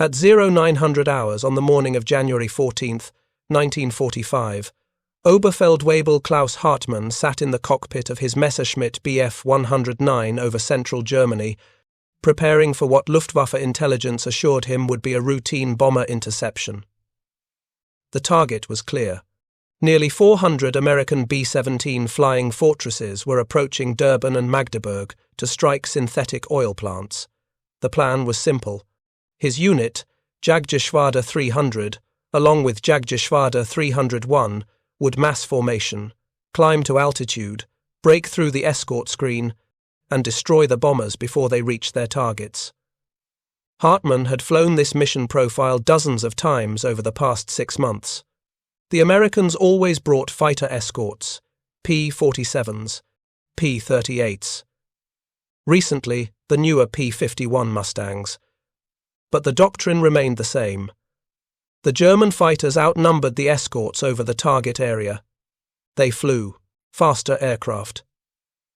At 0900 hours on the morning of January 14th, 1945, Oberfeldwebel Klaus Hartmann sat in the cockpit of his Messerschmitt Bf 109 over central Germany, preparing for what Luftwaffe intelligence assured him would be a routine bomber interception. The target was clear. Nearly 400 American B-17 flying fortresses were approaching Derben and Magdeburg to strike synthetic oil plants. The plan was simple. His unit, Jagdgeschwader 300, along with Jagdgeschwader 301, would mass formation, climb to altitude, break through the escort screen, and destroy the bombers before they reached their targets. Hartmann had flown this mission profile dozens of times over the past 6 months. The Americans always brought fighter escorts, P-47s, P-38s. Recently, the newer P-51 Mustangs. But the doctrine remained the same. The German fighters outnumbered the escorts over the target area. They flew, faster aircraft.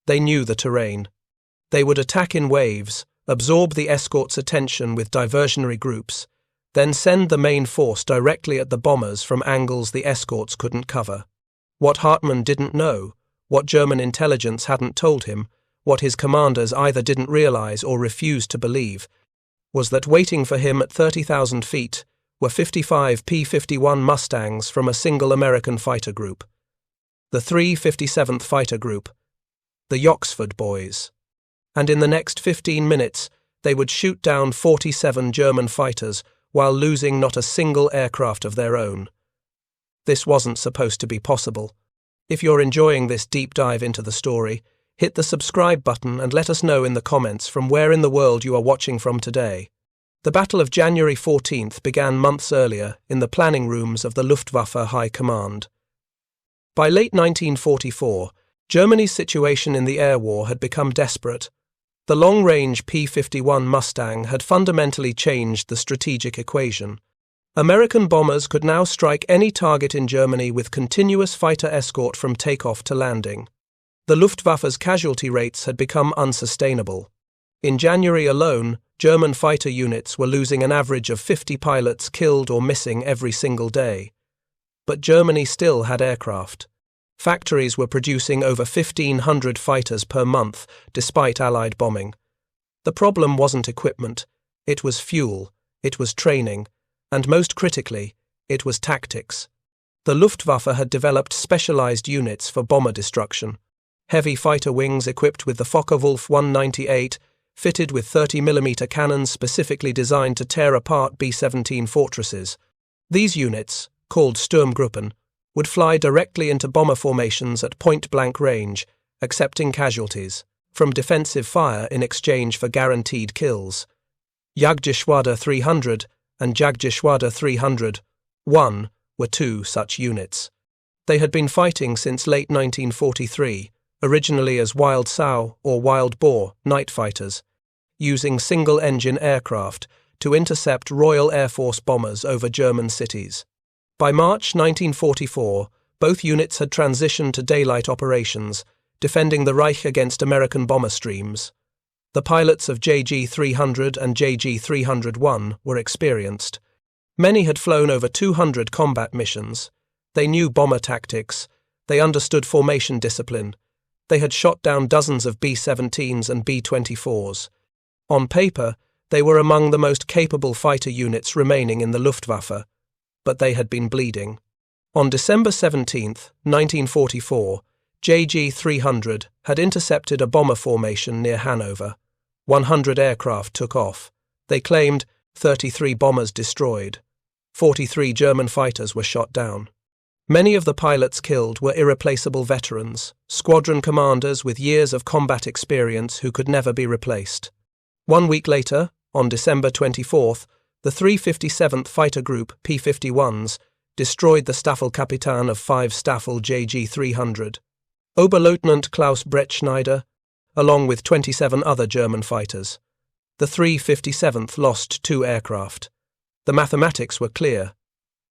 They knew the terrain. They would attack in waves, absorb the escorts' attention with diversionary groups, then send the main force directly at the bombers from angles the escorts couldn't cover. What Hartmann didn't know, what German intelligence hadn't told him, what his commanders either didn't realize or refused to believe, was that waiting for him at 30,000 feet were 55 P-51 Mustangs from a single American fighter group. The 357th Fighter Group, the Jagdgeschwader boys. And in the next 15 minutes, they would shoot down 47 German fighters while losing not a single aircraft of their own. This wasn't supposed to be possible. If you're enjoying this deep dive into the story, hit the subscribe button and let us know in the comments from where in the world you are watching from today. The Battle of January 14th began months earlier in the planning rooms of the Luftwaffe High Command. By late 1944, Germany's situation in the air war had become desperate. The long-range P-51 Mustang had fundamentally changed the strategic equation. American bombers could now strike any target in Germany with continuous fighter escort from takeoff to landing. The Luftwaffe's casualty rates had become unsustainable. In January alone, German fighter units were losing an average of 50 pilots killed or missing every single day. But Germany still had aircraft. Factories were producing over 1,500 fighters per month, despite Allied bombing. The problem wasn't equipment, it was fuel, it was training, and most critically, it was tactics. The Luftwaffe had developed specialized units for bomber destruction. Heavy fighter wings equipped with the Focke-Wulf 198, fitted with 30mm cannons specifically designed to tear apart B-17 fortresses. These units, called Sturmgruppen, would fly directly into bomber formations at point-blank range, accepting casualties, from defensive fire in exchange for guaranteed kills. Jagdgeschwader 300 and Jagdgeschwader 301 were 2 such units. They had been fighting since late 1943, originally as wild sow or wild boar night fighters, using single-engine aircraft to intercept Royal Air Force bombers over German cities. By March 1944, both units had transitioned to daylight operations, defending the Reich against American bomber streams. The pilots of JG-300 and JG-301 were experienced. Many had flown over 200 combat missions. They knew bomber tactics. They understood formation discipline. They had shot down dozens of B-17s and B-24s. On paper, they were among the most capable fighter units remaining in the Luftwaffe, but they had been bleeding. On December 17, 1944, JG-300 had intercepted a bomber formation near Hanover. 100 aircraft took off. They claimed 33 bombers destroyed. 43 German fighters were shot down. Many of the pilots killed were irreplaceable veterans, squadron commanders with years of combat experience who could never be replaced. 1 week later, on December 24th, the 357th Fighter Group P-51s destroyed the Staffelkapitan of 5 Staffel JG-300. Oberleutnant Klaus Brettschneider, along with 27 other German fighters. The 357th lost 2 aircraft. The mathematics were clear.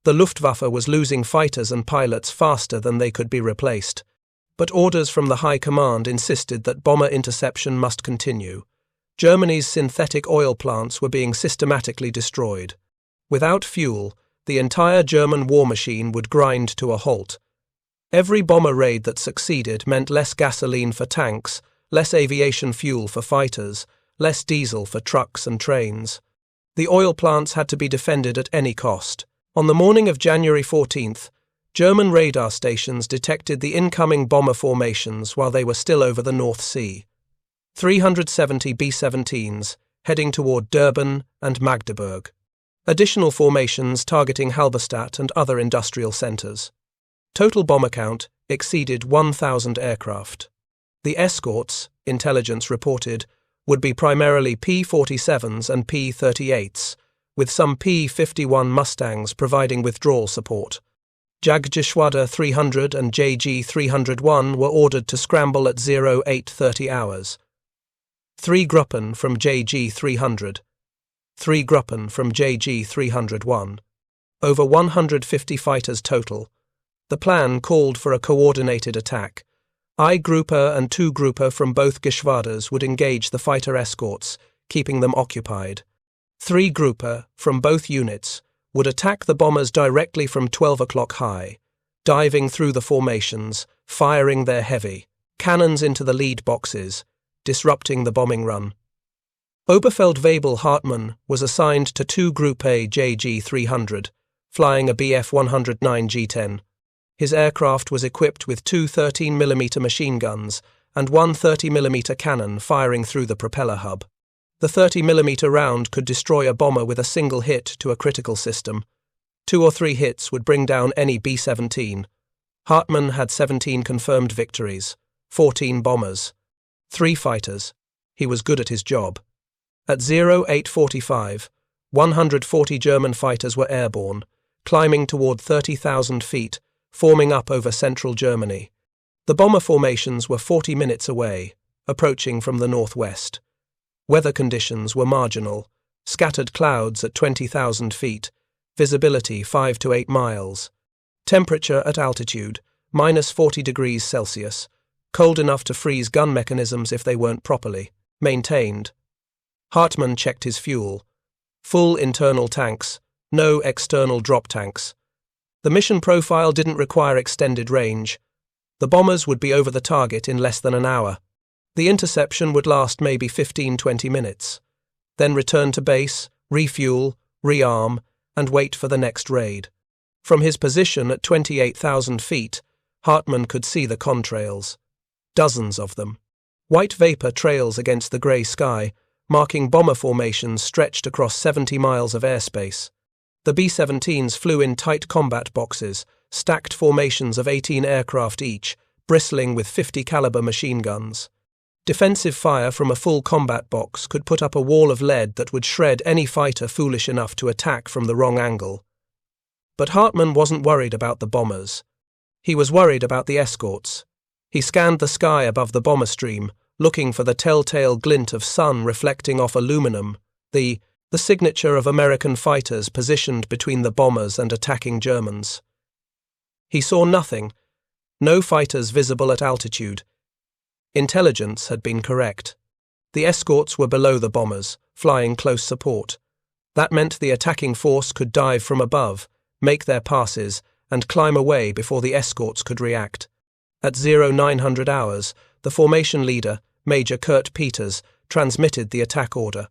The Luftwaffe was losing fighters and pilots faster than they could be replaced, but orders from the High Command insisted that bomber interception must continue. Germany's synthetic oil plants were being systematically destroyed. Without fuel, the entire German war machine would grind to a halt. Every bomber raid that succeeded meant less gasoline for tanks, less aviation fuel for fighters, less diesel for trucks and trains. The oil plants had to be defended at any cost. On the morning of January 14th, German radar stations detected the incoming bomber formations while they were still over the North Sea. 370 B-17s heading toward Derben and Magdeburg. Additional formations targeting Halberstadt and other industrial centres. Total bomber count exceeded 1,000 aircraft. The escorts, intelligence reported, would be primarily P-47s and P-38s, with some P-51 Mustangs providing withdrawal support. Jagdgeschwader 300 and JG-301 were ordered to scramble at 0830 hours. 3 Gruppen from JG-300. 3 Gruppen from JG-301. Over 150 fighters total. The plan called for a coordinated attack. I Grupper and 2 Grupper from both Geschwaders would engage the fighter escorts, keeping them occupied. 3 Grupper from both units would attack the bombers directly from 12 o'clock high, diving through the formations, firing their heavy cannons into the lead boxes, disrupting the bombing run. Oberfeldwebel Hartmann was assigned to 2 Group A JG-300, flying a Bf-109 G-10. His aircraft was equipped with 2 13mm machine guns and 1 30mm cannon firing through the propeller hub. The 30mm round could destroy a bomber with a single hit to a critical system. 2 or 3 hits would bring down any B-17. Hartmann had 17 confirmed victories, 14 bombers, 3 fighters. He was good at his job. At 0845, 140 German fighters were airborne, climbing toward 30,000 feet, forming up over central Germany. The bomber formations were 40 minutes away, approaching from the northwest. Weather conditions were marginal, scattered clouds at 20,000 feet, visibility 5 to 8 miles. Temperature at altitude, minus 40 degrees Celsius, cold enough to freeze gun mechanisms if they weren't properly maintained. Hartmann checked his fuel. Full internal tanks, no external drop tanks. The mission profile didn't require extended range. The bombers would be over the target in less than an hour. The interception would last maybe 15-20 minutes. Then return to base, refuel, rearm, and wait for the next raid. From his position at 28,000 feet, Hartmann could see the contrails. Dozens of them. White vapor trails against the grey sky, marking bomber formations stretched across 70 miles of airspace. The B-17s flew in tight combat boxes, stacked formations of 18 aircraft each, bristling with 50 caliber machine guns. Defensive fire from a full combat box could put up a wall of lead that would shred any fighter foolish enough to attack from the wrong angle. But Hartmann wasn't worried about the bombers. He was worried about the escorts. He scanned the sky above the bomber stream, looking for the telltale glint of sun reflecting off aluminum, the signature of American fighters positioned between the bombers and attacking Germans. He saw nothing, no fighters visible at altitude. Intelligence had been correct. The escorts were below the bombers, flying close support. That meant the attacking force could dive from above, make their passes, and climb away before the escorts could react. At 0900 hours, the formation leader, Major Kurt Peters, transmitted the attack order.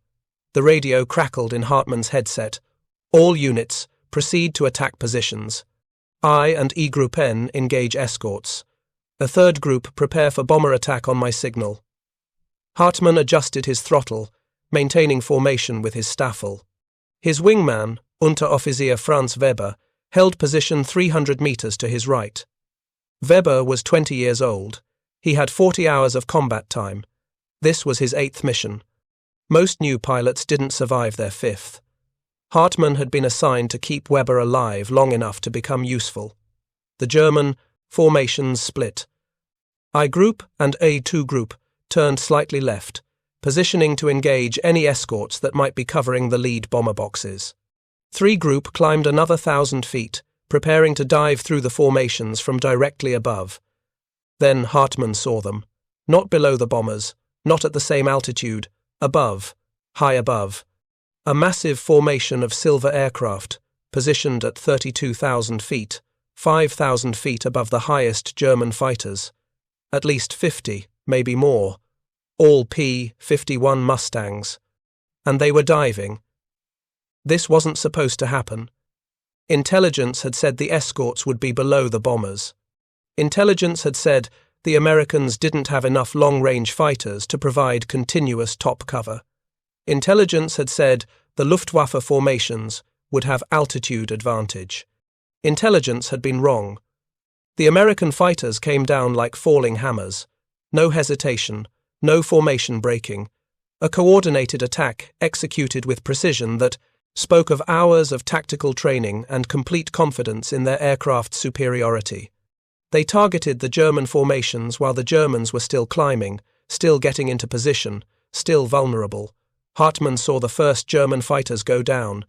The radio crackled in Hartmann's headset. All units, proceed to attack positions. I and E Group N engage escorts. A third group prepare for bomber attack on my signal. Hartmann adjusted his throttle, maintaining formation with his staffel. His wingman, Unteroffizier Franz Weber, held position 300 meters to his right. Weber was 20 years old. He had 40 hours of combat time. This was his 8th mission. Most new pilots didn't survive their 5th. Hartmann had been assigned to keep Weber alive long enough to become useful. The German formations split. I Group and A2 Group turned slightly left, positioning to engage any escorts that might be covering the lead bomber boxes. 3 Group climbed another 1,000 feet, preparing to dive through the formations from directly above. Then Hartmann saw them. Not below the bombers, not at the same altitude, Above, high above, a massive formation of silver aircraft, positioned at 32,000 feet, 5,000 feet above the highest German fighters. At least 50, maybe more, all P-51 Mustangs. And they were diving. This wasn't supposed to happen. Intelligence had said the escorts would be below the bombers. Intelligence had said the Americans didn't have enough long-range fighters to provide continuous top cover. Intelligence had said the Luftwaffe formations would have altitude advantage. Intelligence had been wrong. The American fighters came down like falling hammers. No hesitation, no formation breaking. A coordinated attack executed with precision that spoke of hours of tactical training and complete confidence in their aircraft's superiority. They targeted the German formations while the Germans were still climbing, still getting into position, still vulnerable. Hartmann saw the first German fighters go down.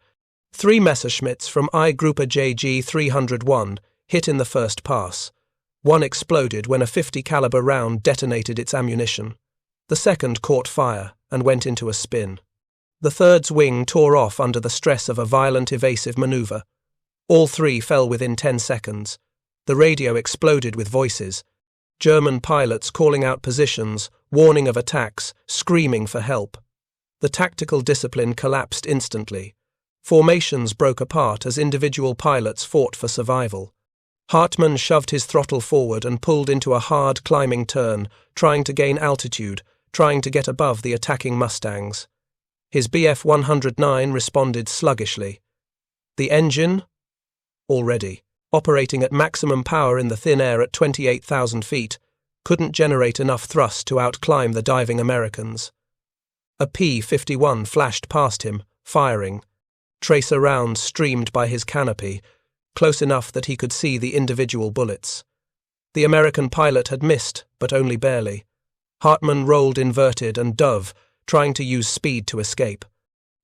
3 Messerschmitts from I Gruppe JG-301 hit in the first pass. One exploded when a 50 caliber round detonated its ammunition. The second caught fire and went into a spin. The third's wing tore off under the stress of a violent evasive maneuver. All 3 fell within 10 seconds. The radio exploded with voices. German pilots calling out positions, warning of attacks, screaming for help. The tactical discipline collapsed instantly. Formations broke apart as individual pilots fought for survival. Hartmann shoved his throttle forward and pulled into a hard climbing turn, trying to gain altitude, trying to get above the attacking Mustangs. His Bf-109 responded sluggishly. The engine, already operating at maximum power in the thin air at 28,000 feet, couldn't generate enough thrust to outclimb the diving Americans. A P-51 flashed past him, firing. Tracer rounds streamed by his canopy, close enough that he could see the individual bullets. The American pilot had missed, but only barely. Hartmann rolled inverted and dove, trying to use speed to escape.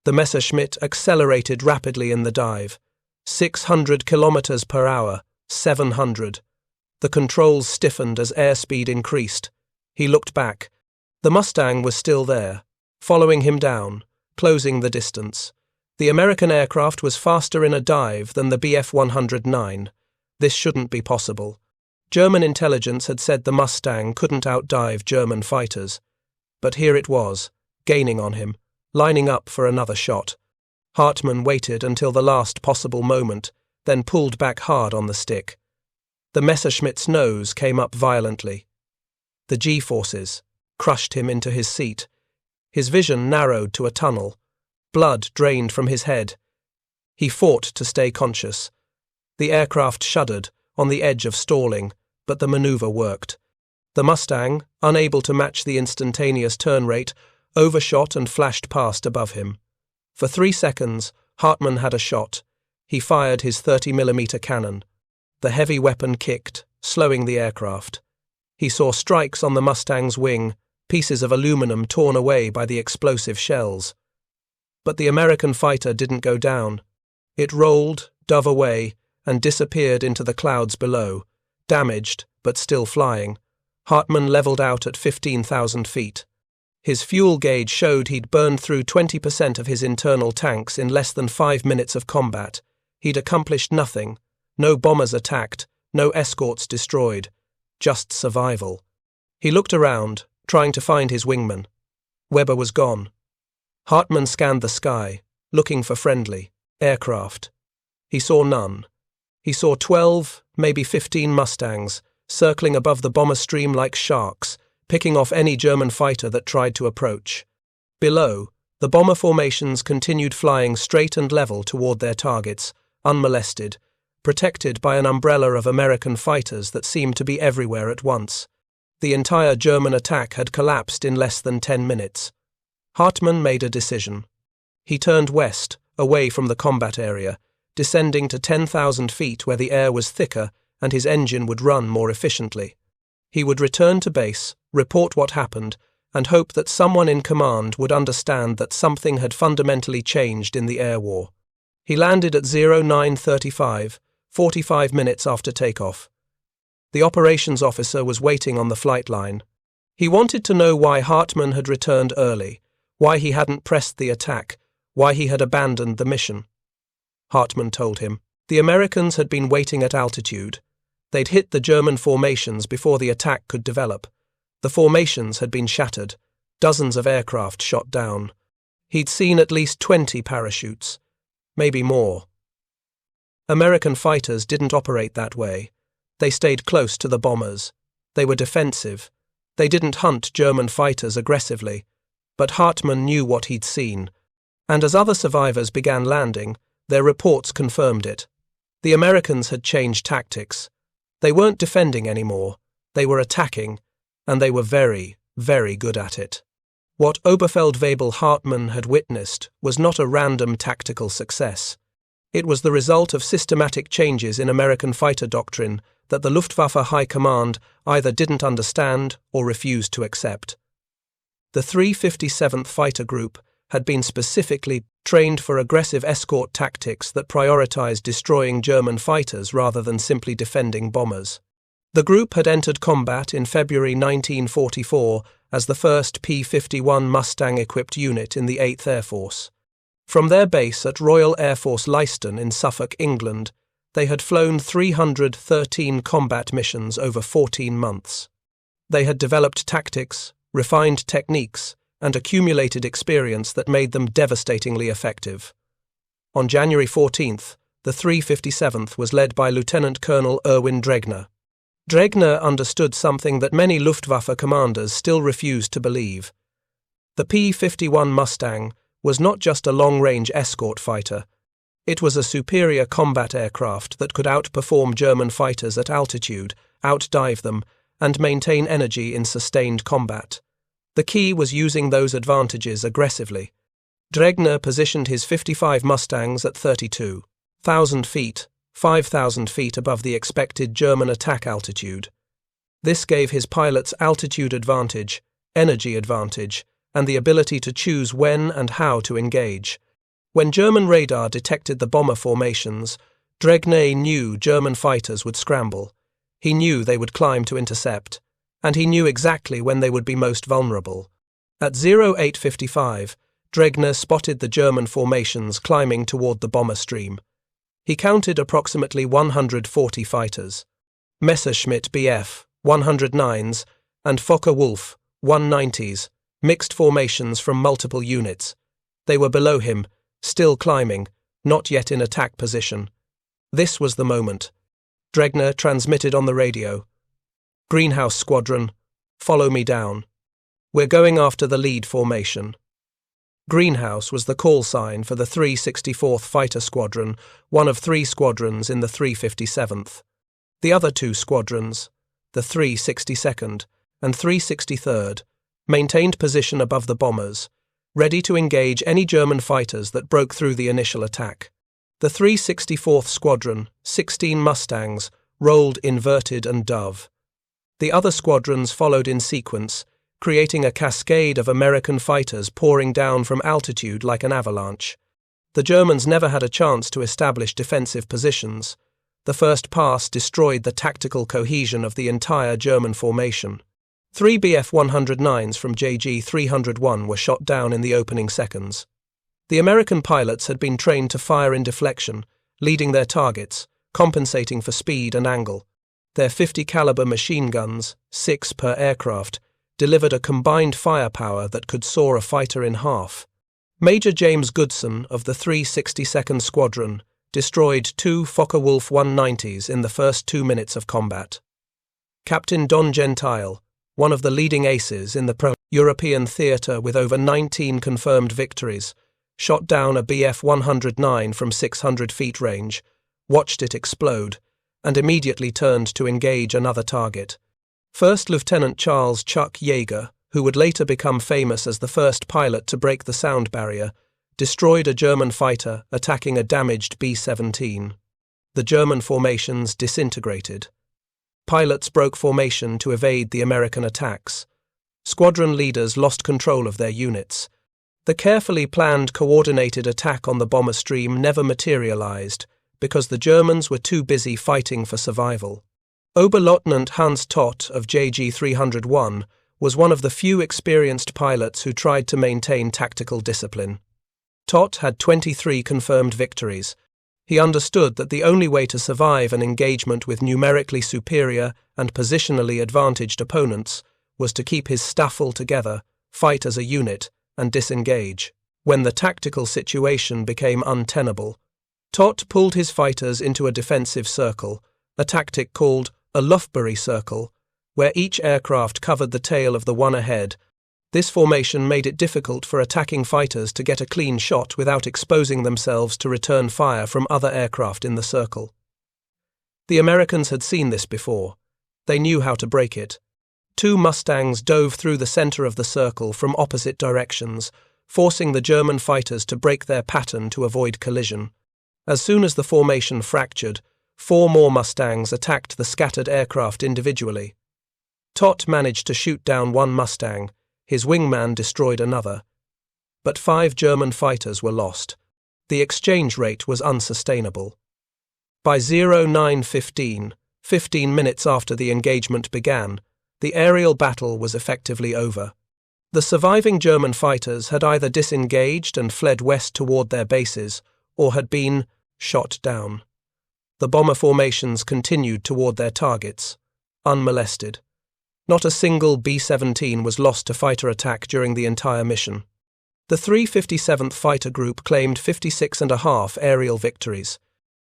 The Messerschmitt accelerated rapidly in the dive. 600 kilometers per hour, 700. The controls stiffened as airspeed increased. He looked back. The Mustang was still there, following him down, closing the distance. The American aircraft was faster in a dive than the Bf-109. This shouldn't be possible. German intelligence had said the Mustang couldn't outdive German fighters. But here it was, gaining on him, lining up for another shot. Hartmann waited until the last possible moment, then pulled back hard on the stick. The Messerschmitt's nose came up violently. The G-forces crushed him into his seat. His vision narrowed to a tunnel. Blood drained from his head. He fought to stay conscious. The aircraft shuddered, on the edge of stalling, but the maneuver worked. The Mustang, unable to match the instantaneous turn rate, overshot and flashed past above him. For 3 seconds, Hartmann had a shot. He fired his 30mm cannon. The heavy weapon kicked, slowing the aircraft. He saw strikes on the Mustang's wing, pieces of aluminum torn away by the explosive shells. But the American fighter didn't go down. It rolled, dove away, and disappeared into the clouds below, damaged, but still flying. Hartmann leveled out at 15,000 feet. His fuel gauge showed he'd burned through 20% of his internal tanks in less than 5 minutes of combat. He'd accomplished nothing. No bombers attacked, no escorts destroyed. Just survival. He looked around, trying to find his wingman. Weber was gone. Hartmann scanned the sky, looking for friendly aircraft. He saw none. He saw 12, maybe 15 Mustangs, circling above the bomber stream like sharks, picking off any German fighter that tried to approach. Below, the bomber formations continued flying straight and level toward their targets, unmolested, protected by an umbrella of American fighters that seemed to be everywhere at once. The entire German attack had collapsed in less than 10 minutes. Hartmann made a decision. He turned west, away from the combat area, descending to 10,000 feet where the air was thicker and his engine would run more efficiently. He would return to base, report what happened, and hope that someone in command would understand that something had fundamentally changed in the air war. He landed at 09:35, 45 minutes after takeoff. The operations officer was waiting on the flight line. He wanted to know why Hartmann had returned early, why he hadn't pressed the attack, why he had abandoned the mission. Hartmann told him. The Americans had been waiting at altitude. They'd hit the German formations before the attack could develop. The formations had been shattered, dozens of aircraft shot down. He'd seen at least 20 parachutes, maybe more. American fighters didn't operate that way. They stayed close to the bombers. They were defensive. They didn't hunt German fighters aggressively. But Hartmann knew what he'd seen. And as other survivors began landing, their reports confirmed it. The Americans had changed tactics. They weren't defending anymore. They were attacking, and they were very, very good at it. What Oberfeldwebel Hartmann had witnessed was not a random tactical success. It was the result of systematic changes in American fighter doctrine that the Luftwaffe High Command either didn't understand or refused to accept. The 357th Fighter Group had been specifically trained for aggressive escort tactics that prioritized destroying German fighters rather than simply defending bombers. The group had entered combat in February 1944 as the first P-51 Mustang-equipped unit in the 8th Air Force. From their base at Royal Air Force Leiston in Suffolk, England, they had flown 313 combat missions over 14 months. They had developed tactics, refined techniques, and accumulated experience that made them devastatingly effective. On January 14th, the 357th was led by Lieutenant Colonel Erwin Dregner. Dregner understood something that many Luftwaffe commanders still refused to believe. The P-51 Mustang was not just a long-range escort fighter. It was a superior combat aircraft that could outperform German fighters at altitude, outdive them, and maintain energy in sustained combat. The key was using those advantages aggressively. Dregner positioned his 55 Mustangs at 32,000 feet, 5,000 feet above the expected German attack altitude. This gave his pilots altitude advantage, energy advantage, and the ability to choose when and how to engage. When German radar detected the bomber formations, Dregner knew German fighters would scramble. He knew they would climb to intercept, and he knew exactly when they would be most vulnerable. At 0855, Dregner spotted the German formations climbing toward the bomber stream. He counted approximately 140 fighters. Messerschmitt Bf, 109s, and Focke-Wulf, 190s, mixed formations from multiple units. They were below him, still climbing, not yet in attack position. This was the moment. Dregner transmitted on the radio. "Greenhouse Squadron, follow me down. We're going after the lead formation." Greenhouse was the call sign for the 364th Fighter Squadron, one of 3 squadrons in the 357th. The other 2 squadrons, the 362nd and 363rd, maintained position above the bombers, ready to engage any German fighters that broke through the initial attack. The 364th Squadron, 16 Mustangs, rolled inverted and dove. The other squadrons followed in sequence, creating a cascade of American fighters pouring down from altitude like an avalanche. The Germans never had a chance to establish defensive positions. The first pass destroyed the tactical cohesion of the entire German formation. 3 Bf-109s from JG-301 were shot down in the opening seconds. The American pilots had been trained to fire in deflection, leading their targets, compensating for speed and angle. Their 50 caliber machine guns, 6 per aircraft, delivered a combined firepower that could saw a fighter in half. Major James Goodson of the 362nd Squadron destroyed 2 Focke-Wulf 190s in the first 2 minutes of combat. Captain Don Gentile, one of the leading aces in the pro-European theatre with over 19 confirmed victories, shot down a Bf-109 from 600 feet range, watched it explode, and immediately turned to engage another target. First Lieutenant Charles Chuck Yeager, who would later become famous as the first pilot to break the sound barrier, destroyed a German fighter attacking a damaged B-17. The German formations disintegrated. Pilots broke formation to evade the American attacks. Squadron leaders lost control of their units. The carefully planned coordinated attack on the bomber stream never materialized because the Germans were too busy fighting for survival. Oberleutnant Hans Tott of JG-301 was one of the few experienced pilots who tried to maintain tactical discipline. Todt had 23 confirmed victories. He understood that the only way to survive an engagement with numerically superior and positionally advantaged opponents was to keep his staffel together, fight as a unit, and disengage. When the tactical situation became untenable, Todt pulled his fighters into a defensive circle, a tactic called a Luftwaffe circle, where each aircraft covered the tail of the one ahead. This formation made it difficult for attacking fighters to get a clean shot without exposing themselves to return fire from other aircraft in the circle. The Americans had seen this before. They knew how to break it. 2 Mustangs dove through the center of the circle from opposite directions, forcing the German fighters to break their pattern to avoid collision. As soon as the formation fractured, 4 more Mustangs attacked the scattered aircraft individually. Todt managed to shoot down 1 Mustang. His wingman destroyed another. But 5 German fighters were lost. The exchange rate was unsustainable. By 09:15, 15 minutes after the engagement began, the aerial battle was effectively over. The surviving German fighters had either disengaged and fled west toward their bases, or had been shot down. The bomber formations continued toward their targets, unmolested. Not a single B-17 was lost to fighter attack during the entire mission. The 357th Fighter Group claimed 56.5 aerial victories.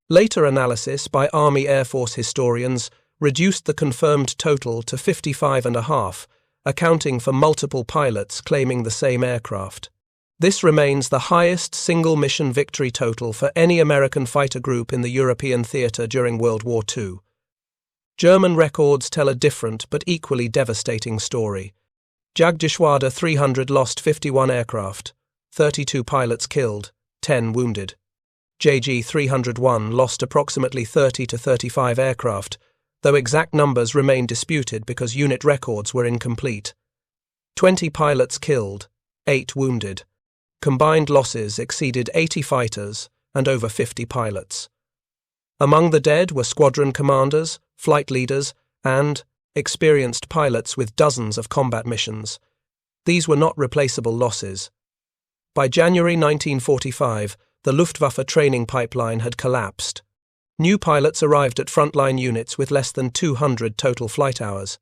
Later analysis by Army Air Force historians reduced the confirmed total to 55.5, accounting for multiple pilots claiming the same aircraft. This remains the highest single-mission victory total for any American fighter group in the European theater during World War II. German records tell a different but equally devastating story. Jagdgeschwader 300 lost 51 aircraft, 32 pilots killed, 10 wounded. JG 301 lost approximately 30 to 35 aircraft, though exact numbers remain disputed because unit records were incomplete. 20 pilots killed, 8 wounded. Combined losses exceeded 80 fighters and over 50 pilots. Among the dead were squadron commanders, flight leaders, and experienced pilots with dozens of combat missions. These were not replaceable losses. By January 1945, the Luftwaffe training pipeline had collapsed. New pilots arrived at frontline units with less than 200 total flight hours.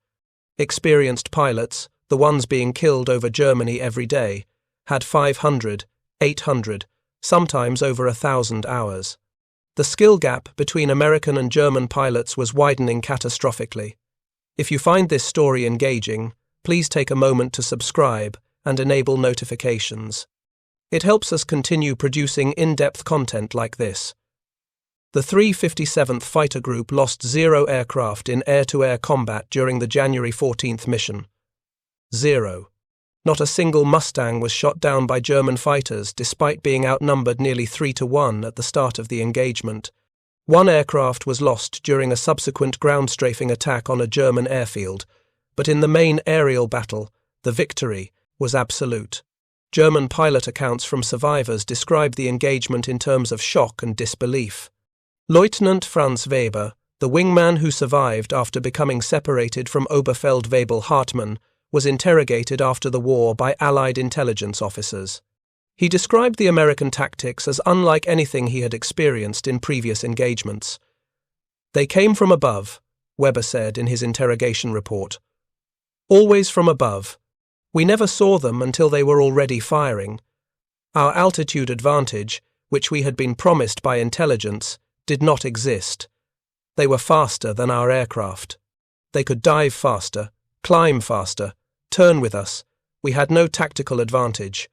Experienced pilots, the ones being killed over Germany every day, had 500, 800, sometimes over 1,000 hours. The skill gap between American and German pilots was widening catastrophically. If you find this story engaging, please take a moment to subscribe and enable notifications. It helps us continue producing in-depth content like this. The 357th Fighter Group lost 0 aircraft in air-to-air combat during the January 14th mission. 0. Not a single Mustang was shot down by German fighters despite being outnumbered nearly 3-1 at the start of the engagement. 1 aircraft was lost during a subsequent ground-strafing attack on a German airfield, but in the main aerial battle, the victory was absolute. German pilot accounts from survivors describe the engagement in terms of shock and disbelief. Lieutenant Franz Weber, the wingman who survived after becoming separated from Oberfeldwebel Hartmann, was interrogated after the war by Allied intelligence officers. He described the American tactics as unlike anything he had experienced in previous engagements. "They came from above," Weber said in his interrogation report. "Always from above. We never saw them until they were already firing. Our altitude advantage, which we had been promised by intelligence, did not exist. They were faster than our aircraft. They could dive faster, climb faster, turn with us. We had no tactical advantage.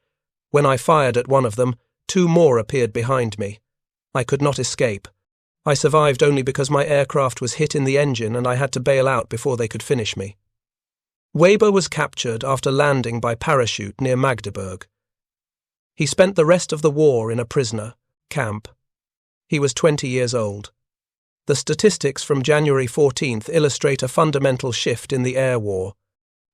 When I fired at one of them, 2 more appeared behind me. I could not escape. I survived only because my aircraft was hit in the engine and I had to bail out before they could finish me." Weber was captured after landing by parachute near Magdeburg. He spent the rest of the war in a prisoner camp. He was 20 years old. The statistics from January 14th illustrate a fundamental shift in the air war.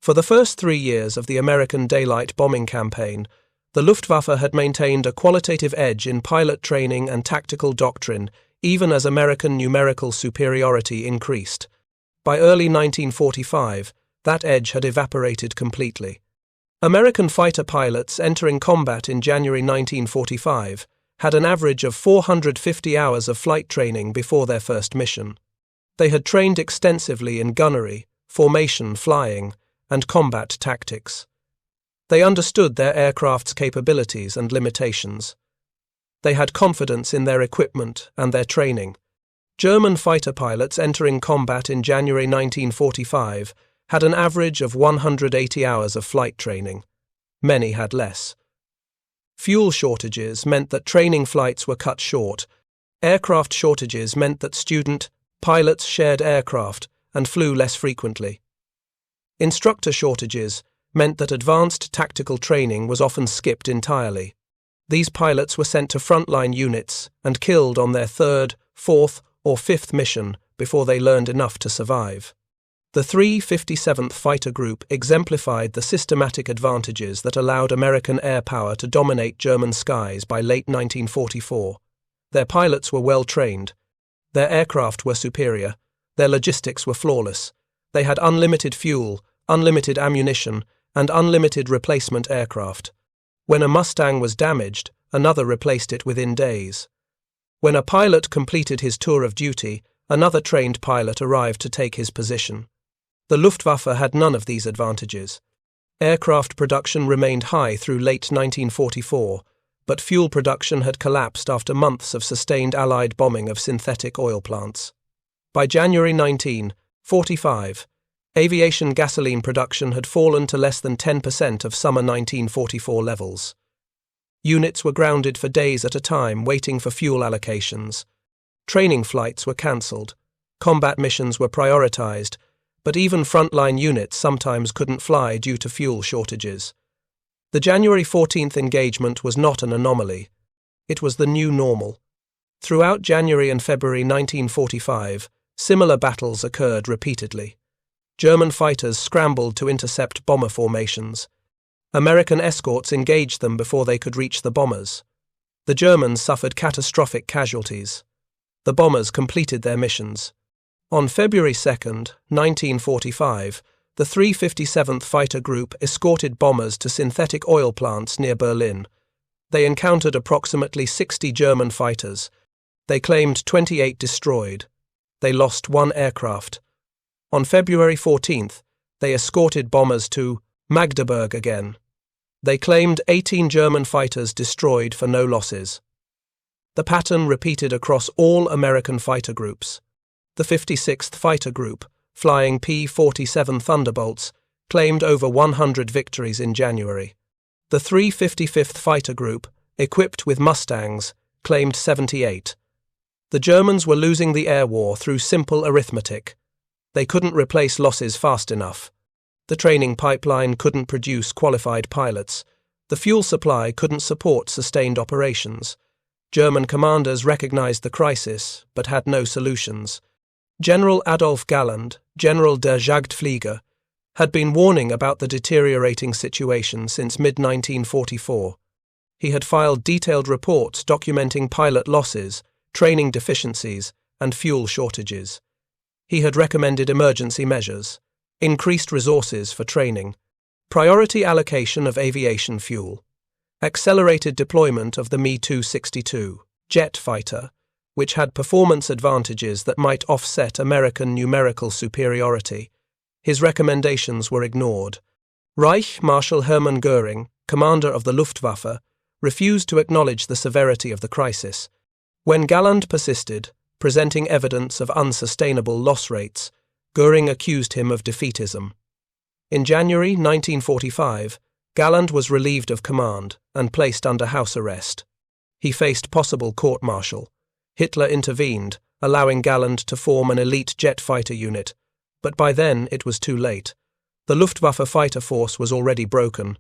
For the first 3 years of the American daylight bombing campaign, the Luftwaffe had maintained a qualitative edge in pilot training and tactical doctrine, even as American numerical superiority increased. By early 1945, That edge had evaporated completely. American fighter pilots entering combat in January 1945 had an average of 450 hours of flight training before their first mission. They had trained extensively in gunnery, formation flying, and combat tactics. They understood their aircraft's capabilities and limitations. They had confidence in their equipment and their training. German fighter pilots entering combat in January 1945 had an average of 180 hours of flight training. Many had less. Fuel shortages meant that training flights were cut short. Aircraft shortages meant that student pilots shared aircraft and flew less frequently. Instructor shortages meant that advanced tactical training was often skipped entirely. These pilots were sent to frontline units and killed on their third, fourth, or fifth mission before they learned enough to survive. The 357th Fighter Group exemplified the systematic advantages that allowed American air power to dominate German skies by late 1944. Their pilots were well trained. Their aircraft were superior. Their logistics were flawless. They had unlimited fuel, unlimited ammunition, and unlimited replacement aircraft. When a Mustang was damaged, another replaced it within days. When a pilot completed his tour of duty, another trained pilot arrived to take his position. The Luftwaffe had none of these advantages. Aircraft production remained high through late 1944, but fuel production had collapsed after months of sustained Allied bombing of synthetic oil plants. By January 1945, aviation gasoline production had fallen to less than 10% of summer 1944 levels. Units were grounded for days at a time waiting for fuel allocations. Training flights were cancelled. Combat missions were prioritized, but even frontline units sometimes couldn't fly due to fuel shortages. The January 14th engagement was not an anomaly. It was the new normal. Throughout January and February 1945, similar battles occurred repeatedly. German fighters scrambled to intercept bomber formations. American escorts engaged them before they could reach the bombers. The Germans suffered catastrophic casualties. The bombers completed their missions. On February 2, 1945, the 357th Fighter Group escorted bombers to synthetic oil plants near Berlin. They encountered approximately 60 German fighters. They claimed 28 destroyed. They lost one aircraft. On February 14th, they escorted bombers to Magdeburg again. They claimed 18 German fighters destroyed for no losses. The pattern repeated across all American fighter groups. The 56th Fighter Group, flying P-47 Thunderbolts, claimed over 100 victories in January. The 355th Fighter Group, equipped with Mustangs, claimed 78. The Germans were losing the air war through simple arithmetic. They couldn't replace losses fast enough. The training pipeline couldn't produce qualified pilots. The fuel supply couldn't support sustained operations. German commanders recognized the crisis, but had no solutions. General Adolf Galland, General der Jagdflieger, had been warning about the deteriorating situation since mid-1944. He had filed detailed reports documenting pilot losses, training deficiencies, and fuel shortages. He had recommended emergency measures, increased resources for training, priority allocation of aviation fuel, accelerated deployment of the Me-262 jet fighter, which had performance advantages that might offset American numerical superiority. His recommendations were ignored. Reich Marshal Hermann Göring, commander of the Luftwaffe, refused to acknowledge the severity of the crisis. When Galland persisted, presenting evidence of unsustainable loss rates, Göring accused him of defeatism. In January 1945, Galland was relieved of command and placed under house arrest. He faced possible court-martial. Hitler intervened, allowing Galland to form an elite jet fighter unit, but by then it was too late. The Luftwaffe fighter force was already broken.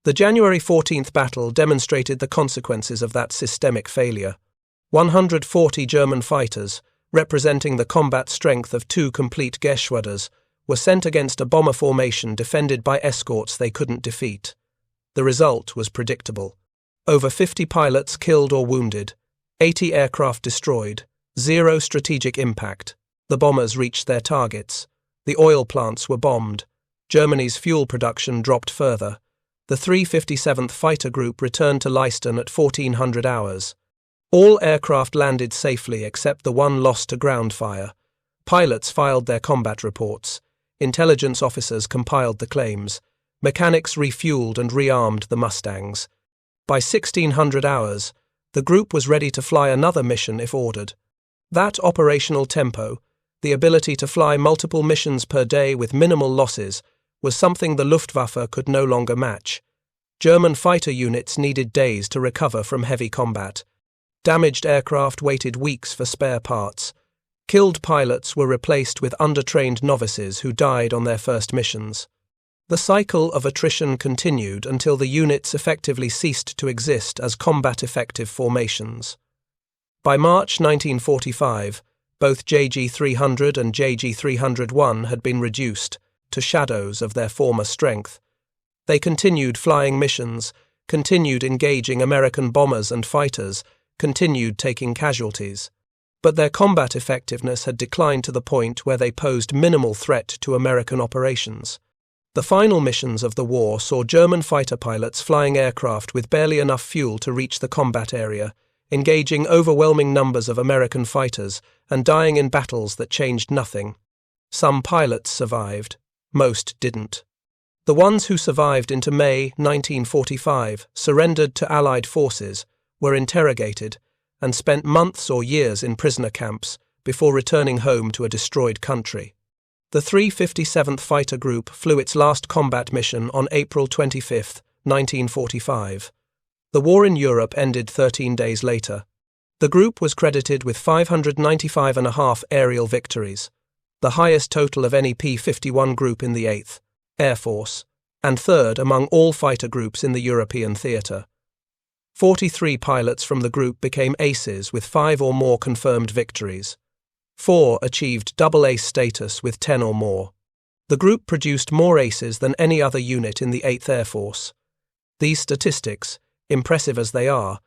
The January 14th battle demonstrated the consequences of that systemic failure. 140 German fighters, representing the combat strength of 2 complete Geschwaders, were sent against a bomber formation defended by escorts they couldn't defeat. The result was predictable. Over 50 pilots killed or wounded, 80 aircraft destroyed, 0 strategic impact. The bombers reached their targets. The oil plants were bombed. Germany's fuel production dropped further. The 357th Fighter Group returned to Leiston at 1400 hours. All aircraft landed safely except the one lost to ground fire. Pilots filed their combat reports. Intelligence officers compiled the claims. Mechanics refueled and rearmed the Mustangs. By 1600 hours, the group was ready to fly another mission if ordered. That operational tempo, the ability to fly multiple missions per day with minimal losses, was something the Luftwaffe could no longer match. German fighter units needed days to recover from heavy combat. Damaged aircraft waited weeks for spare parts. Killed pilots were replaced with undertrained novices who died on their first missions. The cycle of attrition continued until the units effectively ceased to exist as combat-effective formations. By March 1945, both JG-300 and JG-301 had been reduced to shadows of their former strength. They continued flying missions, continued engaging American bombers and fighters, continued taking casualties. But their combat effectiveness had declined to the point where they posed minimal threat to American operations. The final missions of the war saw German fighter pilots flying aircraft with barely enough fuel to reach the combat area, engaging overwhelming numbers of American fighters and dying in battles that changed nothing. Some pilots survived, most didn't. The ones who survived into May 1945 surrendered to Allied forces, were interrogated, and spent months or years in prisoner camps before returning home to a destroyed country. The 357th Fighter Group flew its last combat mission on April 25, 1945. The war in Europe ended 13 days later. The group was credited with 595.5 aerial victories, the highest total of any P-51 group in the 8th Air Force, and third among all fighter groups in the European theatre. 43 pilots from the group became aces with 5 or more confirmed victories. 4 achieved double ace status with 10 or more. The group produced more aces than any other unit in the 8th Air Force. These statistics, impressive as they are,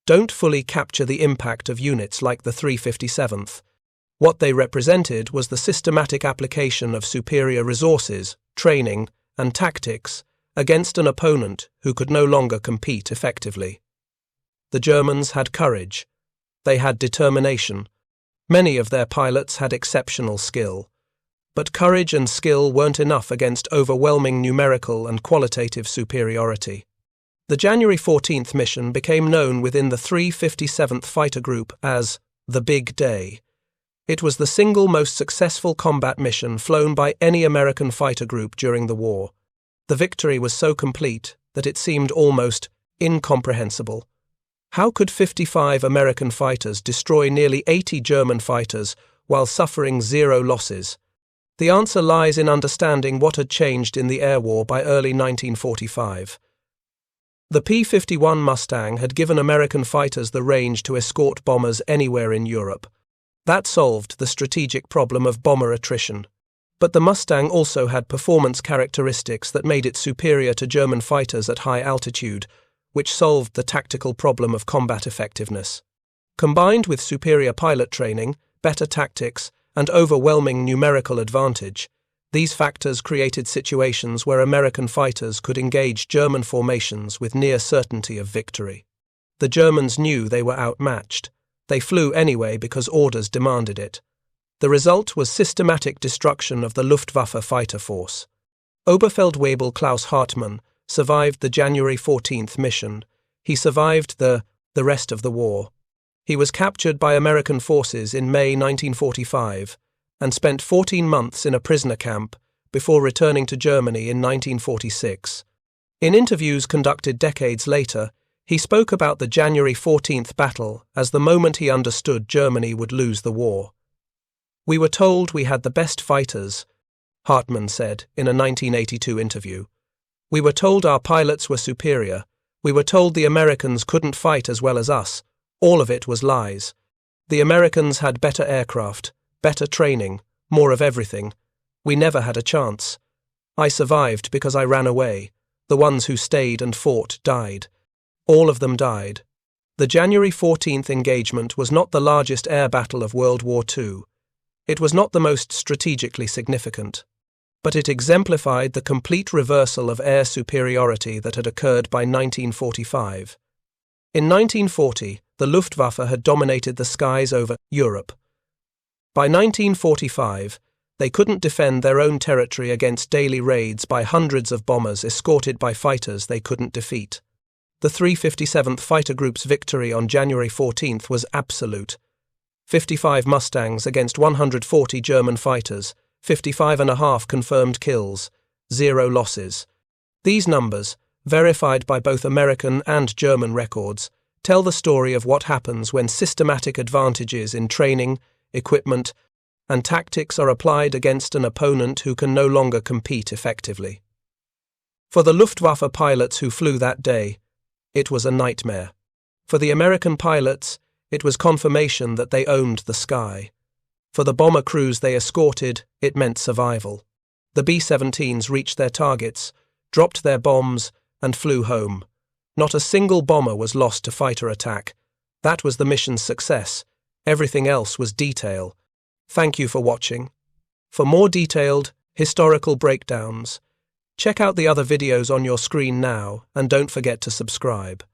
don't fully capture the impact of units like the 357th. What they represented was the systematic application of superior resources, training, and tactics against an opponent who could no longer compete effectively. The Germans had courage. They had determination. Many of their pilots had exceptional skill. But courage and skill weren't enough against overwhelming numerical and qualitative superiority. The January 14th mission became known within the 357th Fighter Group as the Big Day. It was the single most successful combat mission flown by any American fighter group during the war. The victory was so complete that it seemed almost incomprehensible. How could 55 American fighters destroy nearly 80 German fighters while suffering 0 losses? The answer lies in understanding what had changed in the air war by early 1945. The P-51 Mustang had given American fighters the range to escort bombers anywhere in Europe. That solved the strategic problem of bomber attrition. But the Mustang also had performance characteristics that made it superior to German fighters at high altitude, which solved the tactical problem of combat effectiveness. Combined with superior pilot training, better tactics, and overwhelming numerical advantage, these factors created situations where American fighters could engage German formations with near certainty of victory. The Germans knew they were outmatched. They flew anyway because orders demanded it. The result was systematic destruction of the Luftwaffe fighter force. Oberfeldwebel Klaus Hartmann survived the January 14th mission. He survived the rest of the war. He was captured by American forces in May 1945 and spent 14 months in a prisoner camp before returning to Germany in 1946. In interviews conducted decades later, he spoke about the January 14th battle as the moment he understood Germany would lose the war. "We were told we had the best fighters," Hartmann said in a 1982 interview. "We were told our pilots were superior. We were told the Americans couldn't fight as well as us. All of it was lies. The Americans had better aircraft, better training, more of everything. We never had a chance. I survived because I ran away. The ones who stayed and fought died. All of them died." The January 14th engagement was not the largest air battle of World War II. It was not the most strategically significant. but it exemplified the complete reversal of air superiority that had occurred by 1945. In 1940, the Luftwaffe had dominated the skies over Europe. By 1945, they couldn't defend their own territory against daily raids by hundreds of bombers escorted by fighters they couldn't defeat. The 357th Fighter Group's victory on January 14th was absolute. 55 Mustangs against 140 German fighters, 55.5 confirmed kills, 0 losses. These numbers, verified by both American and German records, tell the story of what happens when systematic advantages in training, equipment, and tactics are applied against an opponent who can no longer compete effectively. For the Luftwaffe pilots who flew that day, it was a nightmare. For the American pilots, it was confirmation that they owned the sky. For the bomber crews they escorted, it meant survival. The B-17s reached their targets, dropped their bombs, and flew home. Not a single bomber was lost to fighter attack. That was the mission's success. Everything else was detail. Thank you for watching. For more detailed, historical breakdowns, check out the other videos on your screen now, and don't forget to subscribe.